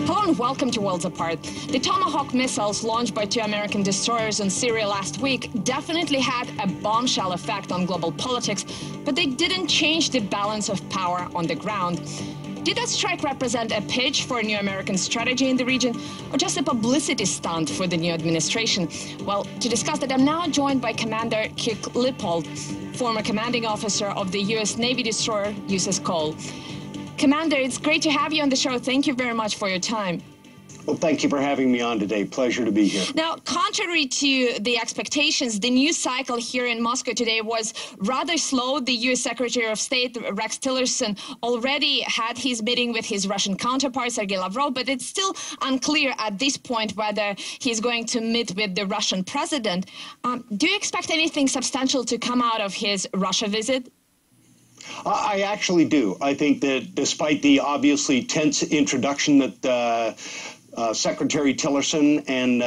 Hello and welcome to Worlds Apart. The Tomahawk missiles launched by 2 American destroyers on Syria last week definitely had a bombshell effect on global politics, but they didn't change the balance of power on the ground. Did that strike represent a pitch for a new American strategy in the region, or just a publicity stunt for the new administration? Well, to discuss that, I'm now joined by Commander Kirk Lippold, former commanding officer of the U.S. Navy destroyer USS Cole. Commander, it's great to have you on the show. Thank you very much for your time. Well, thank you for having me on today. Pleasure to be here. Now, contrary to the expectations, the news cycle here in Moscow today was rather slow. The U.S. Secretary of State, Rex Tillerson, already had his meeting with his Russian counterpart, Sergei Lavrov, but it's still unclear at this point whether he's going to meet with the Russian president. Do you expect anything substantial to come out of his Russia visit? I actually do. I think that despite the obviously tense introduction that Secretary Tillerson and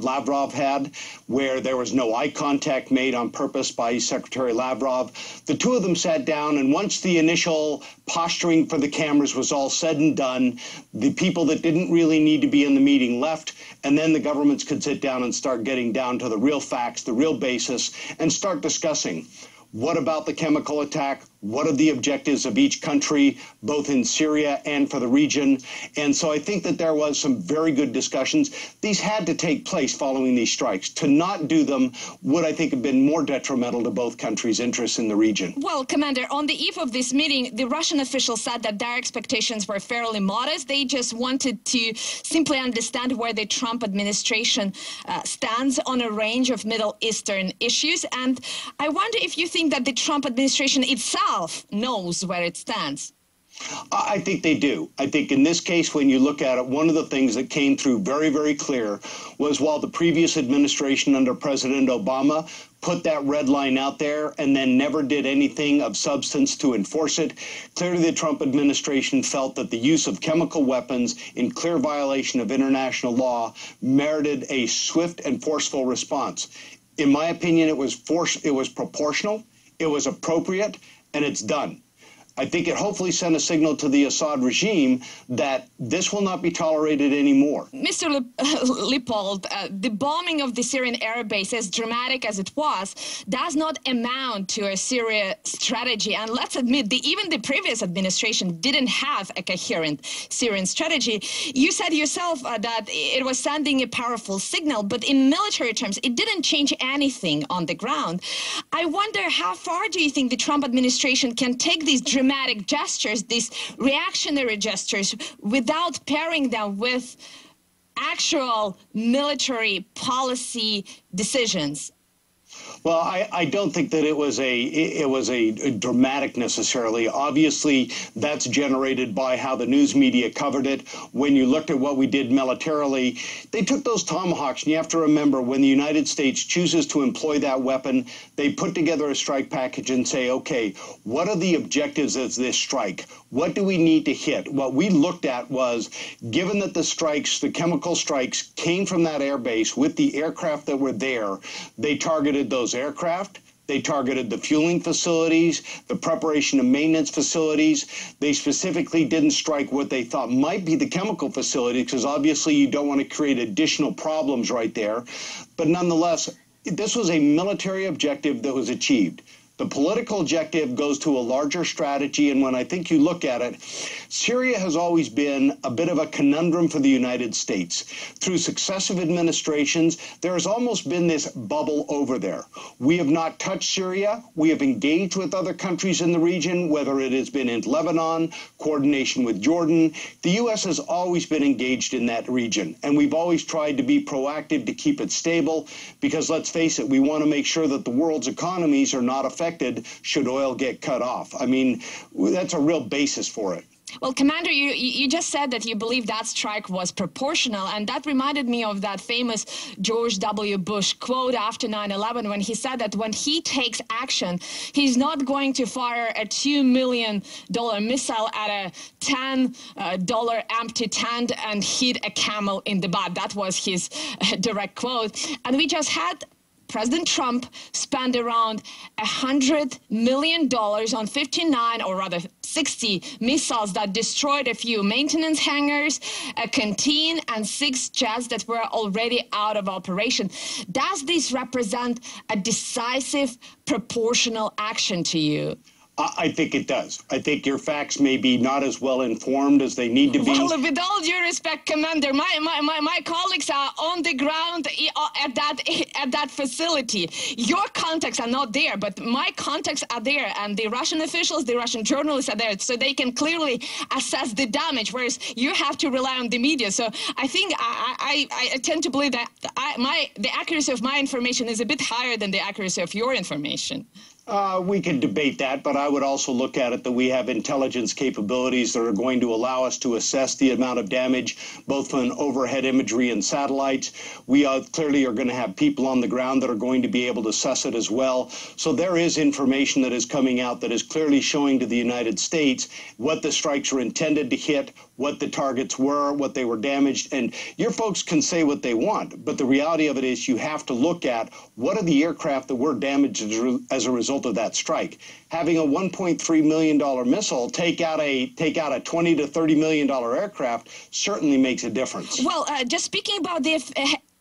Lavrov had, where there was no eye contact made on purpose by Secretary Lavrov, the two of them sat down, and once the initial posturing for the cameras was all said and done, the people that didn't really need to be in the meeting left, and then the governments could sit down and start getting down to the real facts, the real basis, and start discussing. What about the chemical attack? What are the objectives of each country, both in Syria and for the region? And so I think that there was some very good discussions. These had to take place following these strikes. To not do them would, I think, have been more detrimental to both countries' interests in the region. Well, Commander, on the eve of this meeting, the Russian officials said that their expectations were fairly modest. They just wanted to simply understand where the Trump administration stands on a range of Middle Eastern issues. And I wonder if you think that the Trump administration itself knows where it stands. I think they do. I think in this case, when you look at it, one of the things that came through very, very clear was while the previous administration under President Obama put that red line out there and then never did anything of substance to enforce it, clearly the Trump administration felt that the use of chemical weapons in clear violation of international law merited a swift and forceful response. In my opinion, it was proportional, it was appropriate, and it's done. I think it hopefully sent a signal to the Assad regime that this will not be tolerated anymore. Mr. Lippold, the bombing of the Syrian air base, as dramatic as it was, does not amount to a Syria strategy. And let's admit, even the previous administration didn't have a coherent Syrian strategy. You said yourself that it was sending a powerful signal, but in military terms, it didn't change anything on the ground. I wonder, how far do you think the Trump administration can take these dramatic gestures, these reactionary gestures, without pairing them with actual military policy decisions? Well, I don't think that it was a dramatic necessarily. Obviously, that's generated by how the news media covered it. When you looked at what we did militarily, they took those Tomahawks, and you have to remember, when the United States chooses to employ that weapon, they put together a strike package and say, okay, what are the objectives of this strike? What do we need to hit? What we looked at was, given that the strikes, the chemical strikes, came from that air base with the aircraft that were there, they targeted those aircraft. They targeted the fueling facilities, the preparation and maintenance facilities. They specifically didn't strike what they thought might be the chemical facility, because obviously you don't want to create additional problems right there. But nonetheless, this was a military objective that was achieved. The political objective goes to a larger strategy, and when I think you look at it, Syria has always been a bit of a conundrum for the United States. Through successive administrations, there has almost been this bubble over there. We have not touched Syria. We have engaged with other countries in the region, whether it has been in Lebanon, coordination with Jordan. The U.S. has always been engaged in that region, and we've always tried to be proactive to keep it stable, because let's face it, we want to make sure that the world's economies are not affected should oil get cut off. I mean, that's a real basis for it. Well, Commander, you just said that you believe that strike was proportional, and that reminded me of that famous George W. Bush quote after 9/11, when he said that when he takes action, he's not going to fire a $2 million missile at a $10 empty tent and hit a camel in the butt. That was his direct quote. And we just had President Trump spent around $100 million on 59, or rather 60 missiles that destroyed a few maintenance hangars, a canteen, and 6 jets that were already out of operation. Does this represent a decisive, proportional action to you? I think it does. I think your facts may be not as well informed as they need to be. Well, with all due respect, Commander, my colleagues are on the ground at that facility. Your contacts are not there, but my contacts are there, and the Russian officials, the Russian journalists are there, so they can clearly assess the damage, whereas you have to rely on the media. So I think I tend to believe that the accuracy of my information is a bit higher than the accuracy of your information. We could debate that, but I would also look at it that we have intelligence capabilities that are going to allow us to assess the amount of damage, both from overhead imagery and satellites. We clearly are going to have people on the ground that are going to be able to assess it as well. So there is information that is coming out that is clearly showing to the United States what the strikes were intended to hit, what the targets were, what they were damaged. And your folks can say what they want, but the reality of it is you have to look at what are the aircraft that were damaged as a result of that strike. Having a $1.3 million missile take out a $20 to $30 million aircraft certainly makes a difference. Well, just speaking about the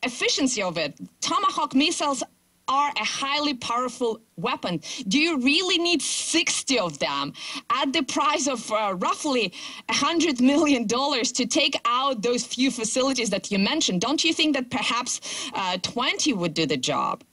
efficiency of it, Tomahawk missiles are a highly powerful weapon. Do you really need 60 of them at the price of roughly $100 million to take out those few facilities that you mentioned? Don't you think that perhaps 20 would do the job?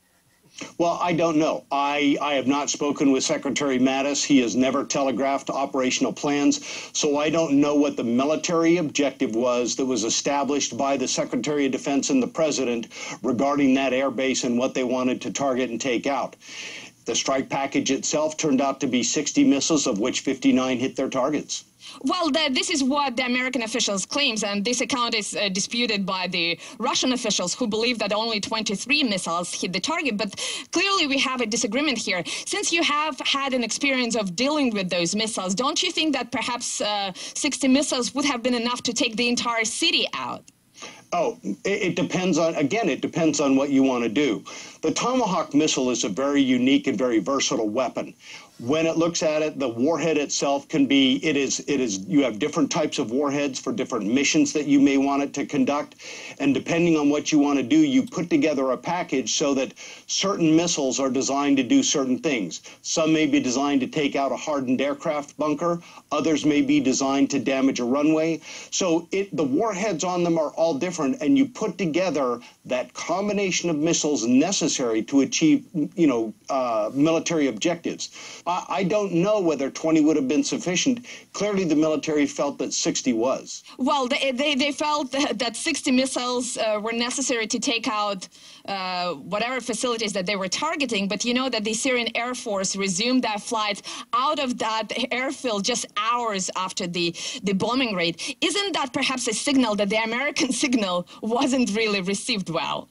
Well, I don't know. I have not spoken with Secretary Mattis. He has never telegraphed operational plans, so I don't know what the military objective was that was established by the Secretary of Defense and the President regarding that air base and what they wanted to target and take out. The strike package itself turned out to be 60 missiles, of which 59 hit their targets. Well, this is what the American officials claims, and this account is disputed by the Russian officials, who believe that only 23 missiles hit the target. But clearly we have a disagreement here. Since you have had an experience of dealing with those missiles, don't you think that perhaps 60 missiles would have been enough to take the entire city out? Oh, it depends on, again, it depends on what you want to do. The Tomahawk missile is a very unique and very versatile weapon. When it looks at it, the warhead itself can be, you have different types of warheads for different missions that you may want it to conduct. And depending on what you want to do, you put together a package so that certain missiles are designed to do certain things. Some may be designed to take out a hardened aircraft bunker. Others may be designed to damage a runway. So the warheads on them are all different, and you put together that combination of missiles necessary to achieve, military objectives. I don't know whether 20 would have been sufficient. Clearly, the military felt that 60 was. Well, they felt that 60 missiles were necessary to take out whatever facilities that they were targeting. But you know that the Syrian Air Force resumed their flights out of that airfield just hours after the bombing raid. Isn't that perhaps a signal that the American signal wasn't really received well?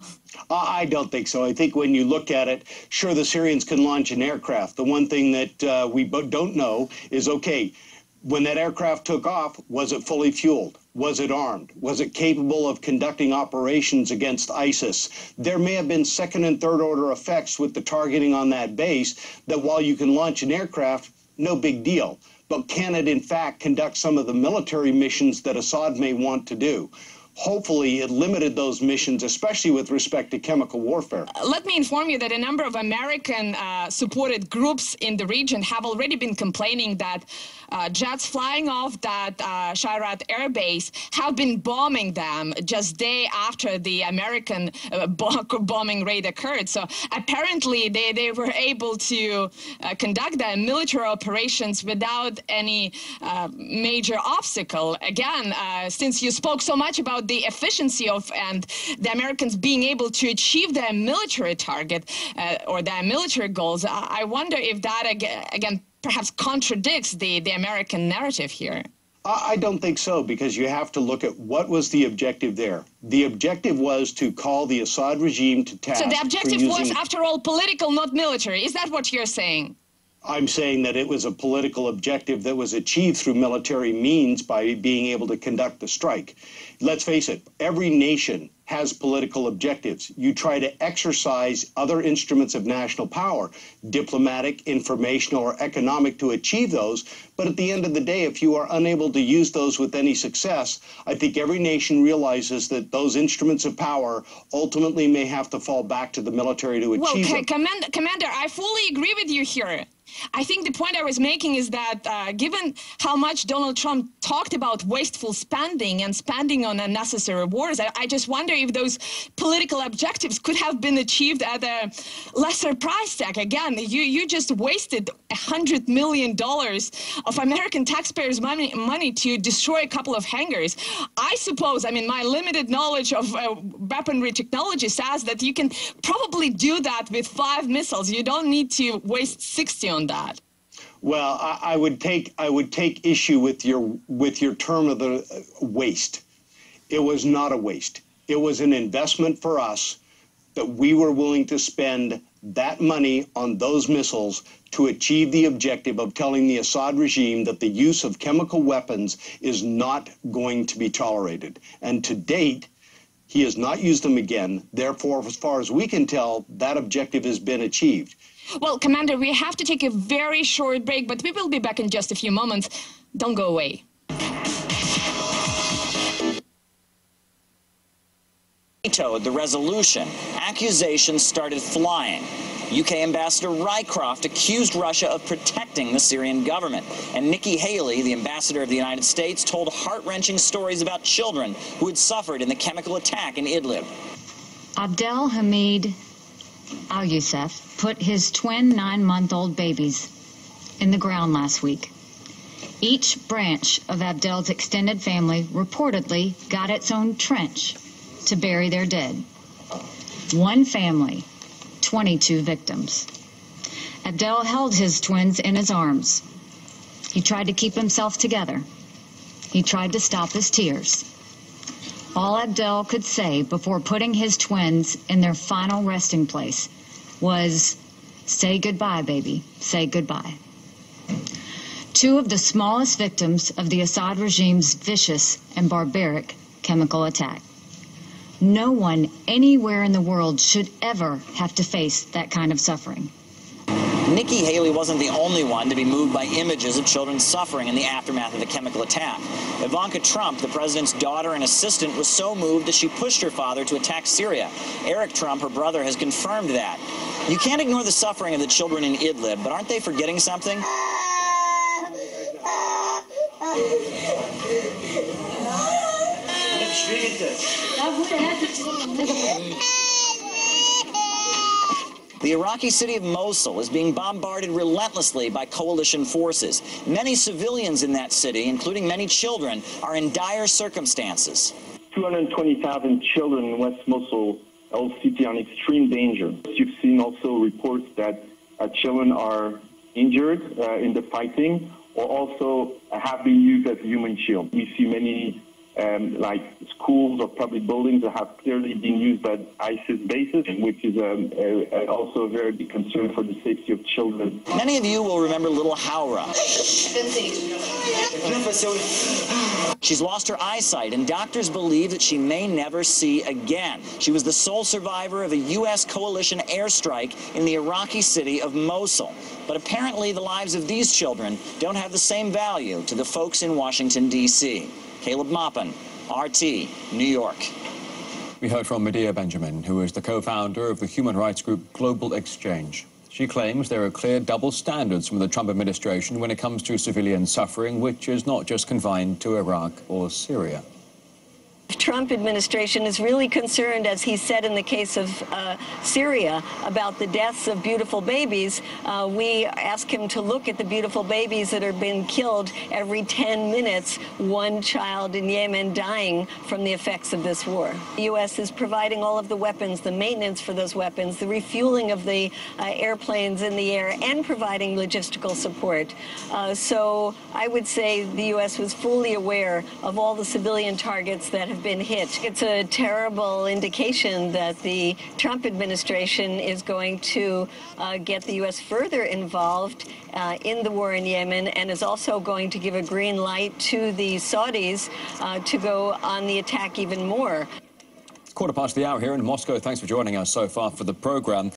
I don't think so. I think when you look at it, sure, the Syrians can launch an aircraft. The one thing that we don't know is, okay, when that aircraft took off, was it fully fueled? Was it armed? Was it capable of conducting operations against ISIS? There may have been second and third order effects with the targeting on that base that while you can launch an aircraft, no big deal. But can it, in fact, conduct some of the military missions that Assad may want to do? Hopefully, it limited those missions, especially with respect to chemical warfare. Let me inform you that a number of American-supported groups in the region have already been complaining that jets flying off that Shayrat air base have been bombing them just day after the American bombing raid occurred. So apparently, they were able to conduct their military operations without any major obstacle. Again, since you spoke so much about the efficiency of and the Americans being able to achieve their military target or their military goals, I wonder if that again perhaps contradicts the American narrative here. I don't think so, because you have to look at what was the objective there. The objective was to call the Assad regime to task. So the objective was, after all, political, not military. Is that what you're saying? I'm saying that it was a political objective that was achieved through military means by being able to conduct the strike. Let's face it, every nation has political objectives. You try to exercise other instruments of national power, diplomatic, informational, or economic, to achieve those. But at the end of the day, if you are unable to use those with any success, I think every nation realizes that those instruments of power ultimately may have to fall back to the military to achieve them. Commander, I fully agree with you here. I think the point I was making is that given how much Donald Trump talked about wasteful spending and spending on unnecessary wars, I just wonder if those political objectives could have been achieved at a lesser price tag. Again, you just wasted $100 million of American taxpayers' money to destroy a couple of hangars. I suppose, I mean, my limited knowledge of weaponry technology says that you can probably do that with 5 missiles. You don't need to waste 60 on that. Well, I would take issue with your term of the waste. It was not a waste. It was an investment for us that we were willing to spend that money on those missiles to achieve the objective of telling the Assad regime that the use of chemical weapons is not going to be tolerated. And to date, he has not used them again. Therefore, as far as we can tell, that objective has been achieved. Well, Commander, we have to take a very short break, but we will be back in just a few moments. Don't go away. Vetoed the resolution. Accusations started flying. UK Ambassador Rycroft accused Russia of protecting the Syrian government. And Nikki Haley, the ambassador of the United States, told heart-wrenching stories about children who had suffered in the chemical attack in Idlib. Abdel Hamid Al-Youssef put his twin 9-month-old babies in the ground last week. Each branch of Abdel's extended family reportedly got its own trench to bury their dead. One family, 22 victims. Abdel held his twins in his arms. He tried to keep himself together. He tried to stop his tears. All Abdel could say before putting his twins in their final resting place was, "Say goodbye, baby, say goodbye." 2 of the smallest victims of the Assad regime's vicious and barbaric chemical attack. No one anywhere in the world should ever have to face that kind of suffering. Nikki Haley wasn't the only one to be moved by images of children suffering in the aftermath of the chemical attack. Ivanka Trump, the president's daughter and assistant, was so moved that she pushed her father to attack Syria. Eric Trump, her brother, has confirmed that. You can't ignore the suffering of the children in Idlib, but aren't they forgetting something? The Iraqi city of Mosul is being bombarded relentlessly by coalition forces. Many civilians in that city, including many children, are in dire circumstances. 220,000 children in West Mosul, old city, are in extreme danger. You've seen also reports that children are injured in the fighting, or also have been used as human shield. We see many like schools or public buildings that have clearly been used by ISIS bases, which is also a very big concern for the safety of children. Many of you will remember little Haura. She's lost her eyesight, and doctors believe that she may never see again. She was the sole survivor of a U.S. coalition airstrike in the Iraqi city of Mosul. But apparently the lives of these children don't have the same value to the folks in Washington, D.C. Caleb Maupin, RT, New York. We heard from Medea Benjamin, who is the co-founder of the human rights group Global Exchange. She claims there are clear double standards from the Trump administration when it comes to civilian suffering, which is not just confined to Iraq or Syria. The Trump administration is really concerned, as he said in the case of Syria, about the deaths of beautiful babies. We ask him to look at the beautiful babies that are being killed every 10 minutes, one child in Yemen dying from the effects of this war. The U.S. is providing all of the weapons, the maintenance for those weapons, the refueling of the airplanes in the air, and providing logistical support. So I would say the U.S. was fully aware of all the civilian targets that have been hit. It's a terrible indication that the Trump administration is going to get the U.S. further involved in the war in Yemen, and is also going to give a green light to the Saudis to go on the attack even more. Quarter past the hour here in Moscow. Thanks for joining us so far for the program.